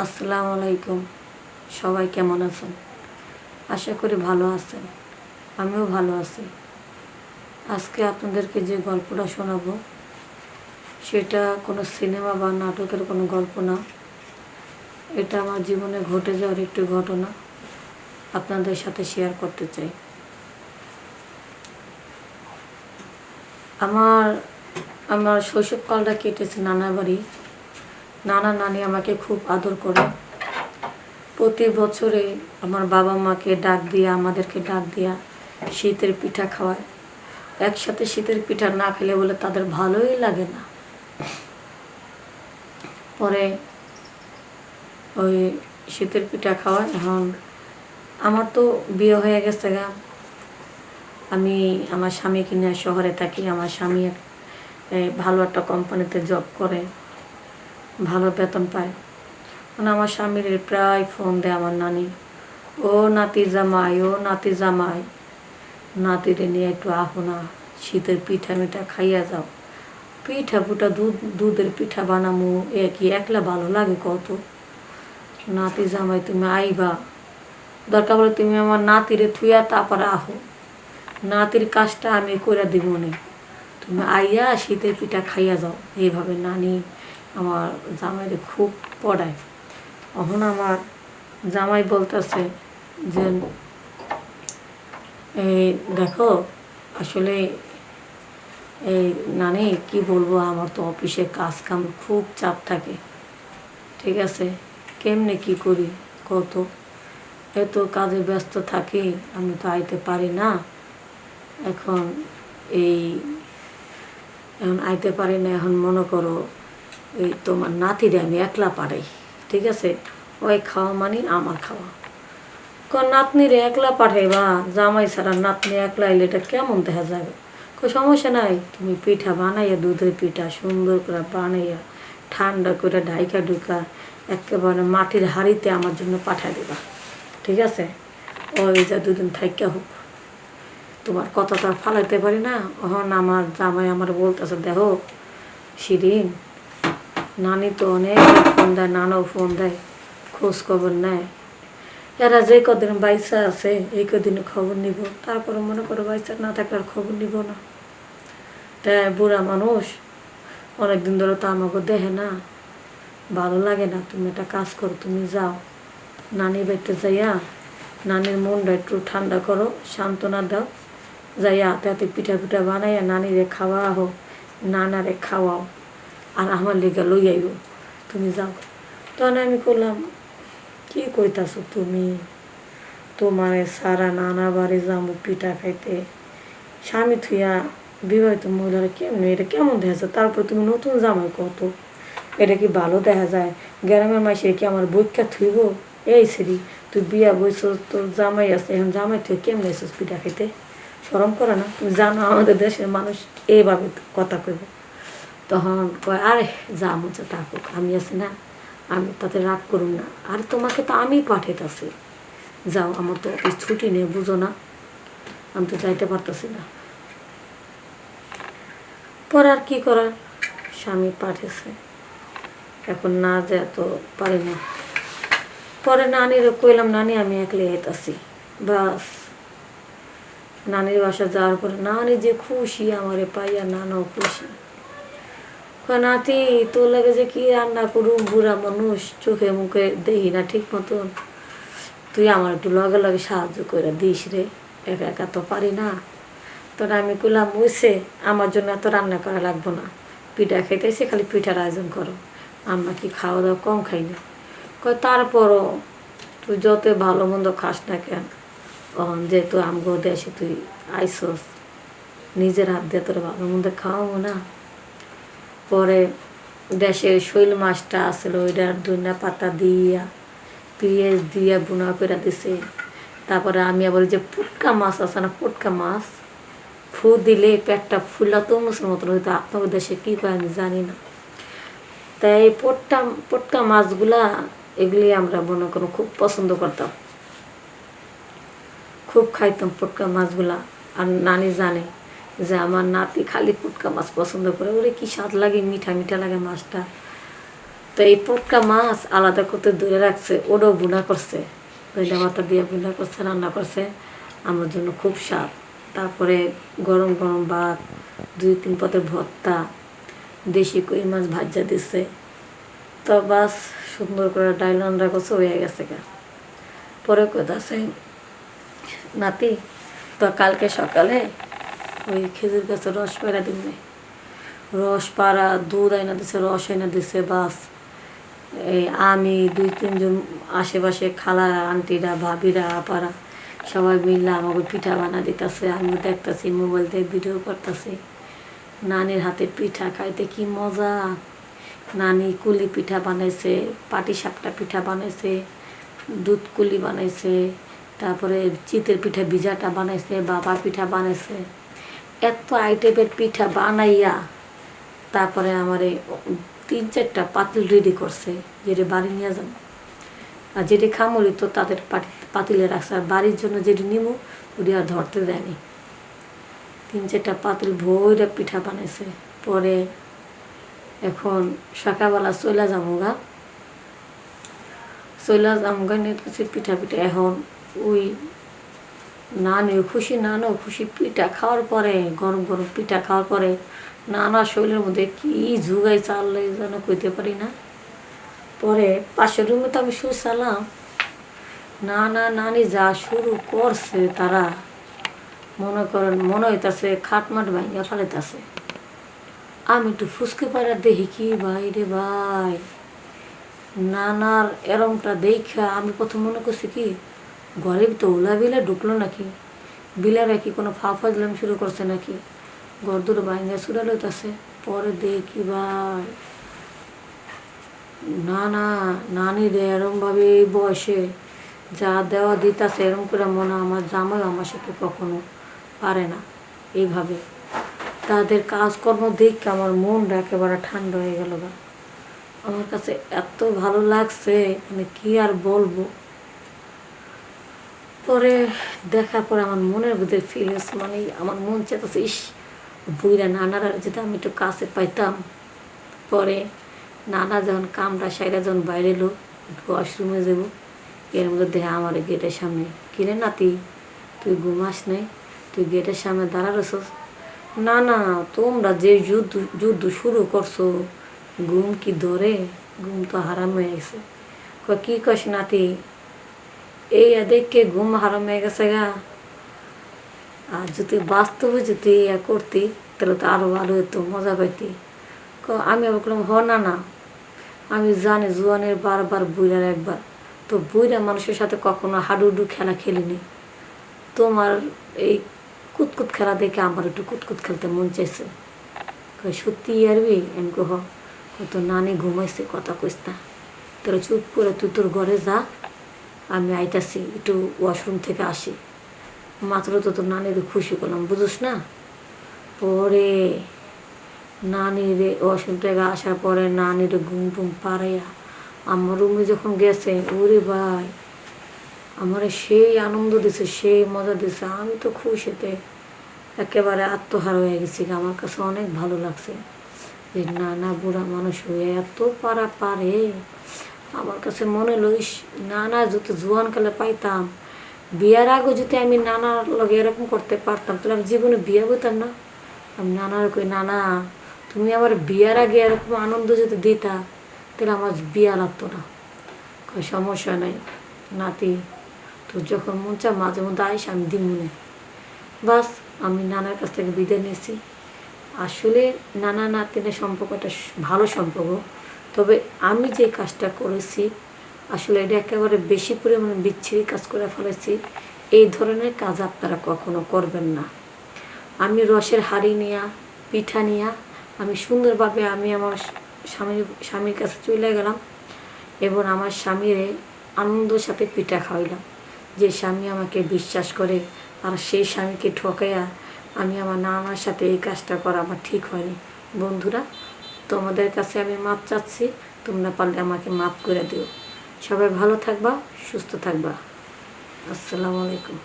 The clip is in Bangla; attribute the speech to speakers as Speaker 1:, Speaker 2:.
Speaker 1: আসসালামু আলাইকুম। সবাই কেমন আছেন? আশা করি ভালো আছেন। আমিও ভালো আছি। আজকে আপনাদেরকে যে গল্পটা শোনাবো সেটা কোনো সিনেমা বা নাটকের কোনো গল্প না। এটা আমার জীবনে ঘটে যাওয়ার একটি ঘটনা আপনাদের সাথে শেয়ার করতে চাই। আমার আমার শৈশবকালটা কেটেছে নানা বাড়ি। নানা নানি আমাকে খুব আদর করে। প্রতি বছরে আমার বাবা মাকে ডাক দিয়া, আমাদেরকে ডাক দিয়া শীতের পিঠা খাওয়ায়। একসাথে শীতের পিঠা না খেলে বলে তাদের ভালোই লাগে না। পরে ওই শীতের পিঠা খাওয়ায়। এখন আমার তো বিয়ে হয়ে গেছে গা। আমি আমার স্বামীকে নিয়ে শহরে থাকি। আমার স্বামী ভালো একটা কোম্পানিতে জব করে, ভালো বেতন পায়। মানে আমার স্বামীর প্রায় ফোন দেয় আমার নানি, ও নাতি জামাই, ও নাতি জামাই, নাতিরে নিয়ে একটু আহো না, শীতের পিঠা মিঠা খাইয়া যাও। পিঠা পুঠা দুধের পিঠা বানামু, কি একলা ভালো লাগে কত? নাতি জামাই তুমি আইবা, দরকার বলে তুমি আমার নাতিরে থুইয়া তারপরে আহো, নাতির কাজটা আমি করে দিব না, তুমি আইয়া শীতের পিঠা খাইয়া যাও। এইভাবে নানি আমার জামাইরে খুব পড়ায়। এখন আমার জামাই বলতেছে যে এই দেখো, আসলে এই নানি কি বলবো, আমার তো অফিসে কাজ কাম খুব চাপ থাকে, ঠিক আছে, কেমনে কি করি কত, এত কাজে ব্যস্ত থাকি, আমি তো আইতে পারি না। এখন এখন আইতে পারি না। এখন মনে করো এই তোমার নাতিরে আমি একলা পারাই, ঠিক আছে, ওই খাওয়া মানে আমার খাওয়া। নাতনিরে একলা পাঠাইবা, জামাই ছাড়া নাতনি একলা এলে এটা কেমন দেখা যাবে? সমস্যা নাই, তুমি পিঠা বানাইয়া, দুধের পিঠা সুন্দর করে বানাইয়া ঠান্ডা করে ঢাইকা ঢুকা একেবারে মাটির হাঁড়িতে আমার জন্য পাঠাই দিবা, ঠিক আছে? ওই যা দুদিন থাইকা হোক, তোমার কথাটা ফালাইতে পারি না। এখন আমার জামাই আমার বলতেছে, দেখো শিরিন, নানি তো অনেক ফোন দেয়, নানাও ফোন দেয়, খোঁজ খবর নেয়। এরা যে কদিন বাইসা আছে এই কদিন খবর নিব, তারপরে মনে করো বাইসা না থাকলে আর খবর নিব না। তাই বুড়া মানুষ, অনেকদিন ধরে তো আমাকে দেখে না, ভালো লাগে না। তুমি একটা কাজ করো, তুমি যাও নানি বাড়িতে যাইয়া নানির মনটা একটু ঠান্ডা করো, সান্ত্বনা দাও, যাইয়া হাতে হাতে পিঠা পিঠা বানাইয়া নানিরে খাওয়াও, নানারে খাওয়াও, আর আমার লেগে লই আইব, তুমি যাও। তখন আমি করলাম, কি কইতাছো তুমি, তোমার সারা নানা বাড়ি যাবো পিঠা খাইতে, স্বামী থুইয়া বিবাহিত মহিলারা কেমন, এটা কেমন দেখা যায়? তারপর তুমি নতুন জামাই কত, এটা কি ভালো দেখা যায়? গ্রামের মাসে কি আমার বইকা থুইব? এই সেরি, তুই বিয়া বইছ, তোর জামাই আছে, এখন জামাই তুই কেমন এসেছিস পিঠা খাইতে? শরম করে না? তুমি জানো আমাদের দেশের মানুষ এইভাবে কথা কইব। তখন কয়, আরে যা মজা থাকুক, আমি আছি না, আমি তাতে রাগ করুন না। আর তোমাকে তো আমি পাঠাইতেছি, যাও, আমার তো অফিস ছুটি নেই, বুঝো না, আমি তো যাইতে পারতেছি না। পরে আর কি করার, স্বামী পাঠিয়েছে, এখন না যায় তো পারি না। পরে নানির কইলাম, নানি আমি একলে আইতাছি, বাস। নানির বাসা যাওয়ার পরে নানি যে খুশি আমারে পাইয়া, নানাও খুশি। নাতি তোর লাগে যে কি রান্না করুম, বুড়া মানুষ, চোখে মুখে দেখি না ঠিক মতন, তুই আমার একটু লগে লগে সাহায্য করে দিস রে, একা একা তো পারি না। তোরা আমি কইলাম, বুঝছে, আমার জন্য এত রান্না করা লাগবো না, পিঠা খাইতেছি, খালি পিঠার আয়োজন করো, আমরা কি খাওয়া দাওয়া কম খাই না। কয় তারপরও তুই যত ভালো মন্দ খাস না কেন, যেহেতু আমগো দেশে তুই আইসস, নিজের হাত দিয়ে তোর ভালো মন্দ খাওয়াবো না। পরে দেশের শৈল মাছটা আসলো, ওইটার ধনিয়া পাতা দিয়া পেঁয়াজ দিয়া বুনা করে দিছে। তারপরে আমি আবার যে পুটকা মাছ আছে না, পুটকা মাছ ফু দিলে পেটটা ফুলা তরমুজের মতন হইতো, আপনাদের দেশে কী করে আমি জানি না। তাই এই পুটকা মাছগুলা, এগুলি আমরা মনে করো খুব পছন্দ করতাম, খুব খাইতাম পুটকা মাছগুলা। আর নানি জানে যে আমার নাতি খালি পুটকা মাছ পছন্দ করে, ওরে কি স্বাদ লাগে, মিঠা মিঠা লাগে মাছটা। তো এই পটকা মাছ আলাদা করতে ধরে রাখছে, ওটাও বুনা করছে, দইটা পাতা দিয়ে বুনা করছে, রান্না করছে আমার জন্য খুব স্বাদ। তারপরে গরম গরম ভাত, 2-3 পদের ভর্তা, দেশি কই মাছ ভাজা দিছে। তো বাস সুন্দর করে ডাইল রান্না করছে, হয়ে গেছে গা। পরে কথা আছে, নাতি তো কালকে সকালে ওই খেজুর গাছের রস পেড়া দিবে, রস পাড়া, দুধ আইনা দিছে, রস আইনা দিছে। বাস এই আমি 2-3 জন আশেপাশে খালা আন্টিরা ভাবিরা আপারা সবাই মিললে আমাকে পিঠা বানা দিতেছে, আমি দেখতেছি, মোবাইল দিয়ে ভিডিও করতেছি। নানির হাতে পিঠা খাইতে কি মজা। নানি কুলি পিঠা বানাইছে, পাটি সাপটা পিঠা বানাইছে, দুধ কুলি বানাইছে, তারপরে চিতের পিঠা ভিজাটা বানাইছে, বাবা পিঠা বানাইছে। এত আইটেমের পিঠা বানাইয়া তারপরে আমার 3-4টা পাতিল রেডি করছে, যেটা বাড়ি নিয়ে যাবো। আর যেটি খামরি তো তাদের পাতিলে রাখছে, আর বাড়ির জন্য যেটি নিব ওটি আর ধরতে দেয়নি। 3-4টা পাতিল ভৈরা পিঠা বানাইছে। পরে এখন সকালবেলা চলে যাবো গা, নিয়ে পিঠা এখন ওই নানিও খুশি, নানাও খুশি। পিঠা খাওয়ার পরে, গরম গরম পিঠা খাওয়ার পরে নানা শরীরের মধ্যে কি ঝুগাই চাললে যেন কইতে পারি না। পরে পাশের রুমে তো আমি শুয়েছিলাম, নানা নানি যা শুরু করছে তারা, মনে হইতাছে খাটমাট ভাঙ্গা ফেলাইতেছে। আমি একটু ফুসকে পাড়া দেখি কি ভাই রে ভাই, নানার এরমটা দেখা আমি প্রথম মনে করছি কি ঘরে তো ওলা বিলা ঢুকলো নাকি, বিলারা কি কোনো ফাফা দিলাম শুরু করছে নাকি, ঘর দুটো ভাঙ্গা চুরা লইতেছে। পরে দেখি ভাই নানি রে এরমভাবে এই বয়সে যা দেওয়া দিতেছে, এরম করে মনে আমার জামাই আমার সাথে কখনো পারে না এইভাবে। তাদের কাজকর্ম দেখে আমার মনটা একেবারে ঠান্ডা হয়ে গেল গা। আমার কাছে এত ভালো লাগছে, মানে কি আর বলবো। পরে দেখার পরে আমার মনের ভিতরে ফিলিংস, মানে আমার মন চেতেছে ইস বুইরা নানারা যদি আমি একটু কাছে পাইতাম। পরে নানা যখন কামটা সাইরা যখন বাইরে এলো, ওয়াশরুমে যাবো, এর মধ্যে দেখে আমার গেটের সামনে, কিরে নাতি তুই ঘুমাস নাই, তুই গেটের সামনে দাঁড়া রয়েছস। না না, তোমরা যে যুদ্ধ শুরু করছো, ঘুম কি ধরে, ঘুম তো হারাম হয়ে গেছে। কি কস নাতি, এই দেখে ঘুম হারাম হয়ে গেছে গা। আর যদি বাস্তবে যদি করতি তাহলে তো আরো ভালো হতো, মজা পাইতি। আমি আবার বললাম না, আমি জানি জোয়ানের বারবার বুইরার একবার, তো বুইরা মানুষের সাথে কখনো হাডুডু খেলা খেলিনি। তোমার এই কুতকুত খেলা দেখে আমার একটু কুতকুত খেলতে মন চাইছে। সত্যি আরবি আমি কহ, তো নানি ঘুমাইছে, কথা কইস না, তোরা চুপ করে তুই তোর ঘরে যা, আমি আইতাছি, একটু ওয়াশরুম থেকে আসি। মাত্র তো তোর নানির খুশি করলাম, বুঝোস না। পরে নানির ওয়াশরুম থেকে আসার পরে নানির ঘুম টুম পাড়াইয়া আমার রুমে যখন গেছে, ওরে ভাই আমার সেই আনন্দ দিছে, সেই মজা দিছে। আমি তো খুশিতে একেবারে আত্মহারা হয়ে গেছি। আমার কাছে অনেক ভালো লাগছে যে নানা বুড়া মানুষ হয়ে এত পারা পারে। আমার কাছে মনে হলো নানা যদি জোয়ানকালে পাইতাম, বিয়ার আগে যদি আমি নানার লগে এরকম করতে পারতাম তাহলে আমি জীবনে বিয়া বইতাম না। আমি নানার কই, নানা তুমি আমার বিয়ার আগে এরকম আনন্দ যদি দিতা তাহলে আমার বিয়া লাগতো না। কই সমস্যা নাই নাতি, তোর যখন মন চা মাঝে মধ্যে আইস, আমি দিমুনে। বাস আমি নানার কাছ থেকে বিদায় নিয়েছি। আসলে নানা নাতিনের সম্পর্কটা ভালো সম্পর্ক, তবে আমি যে কাজটা করেছি আসলে এটা একেবারে বেশি পরিমাণে বিচ্ছিরি কাজ করে ফেলেছি। এই ধরনের কাজ আপনারা কখনো করবেন না। আমি রসের হাঁড়ি নিয়া, পিঠা নিয়া আমি সুন্দরভাবে আমি আমার স্বামীর কাছে চলে গেলাম এবং আমার স্বামীরে আনন্দের সাথে পিঠা খাওয়াইলাম। যে স্বামী আমাকে বিশ্বাস করে, আর সেই স্বামীকে ঠকাইয়া আমি আমার নানার সাথে এই কাজটা করা আমার ঠিক হয়নি। বন্ধুরা, তোমাদের কাছে আমি মাপ চাচ্ছি, তোমরা পারলে আমাকে মাপ করে দিও। সবাই ভালো থাকবা, সুস্থ থাকবা। আসসালামু আলাইকুম।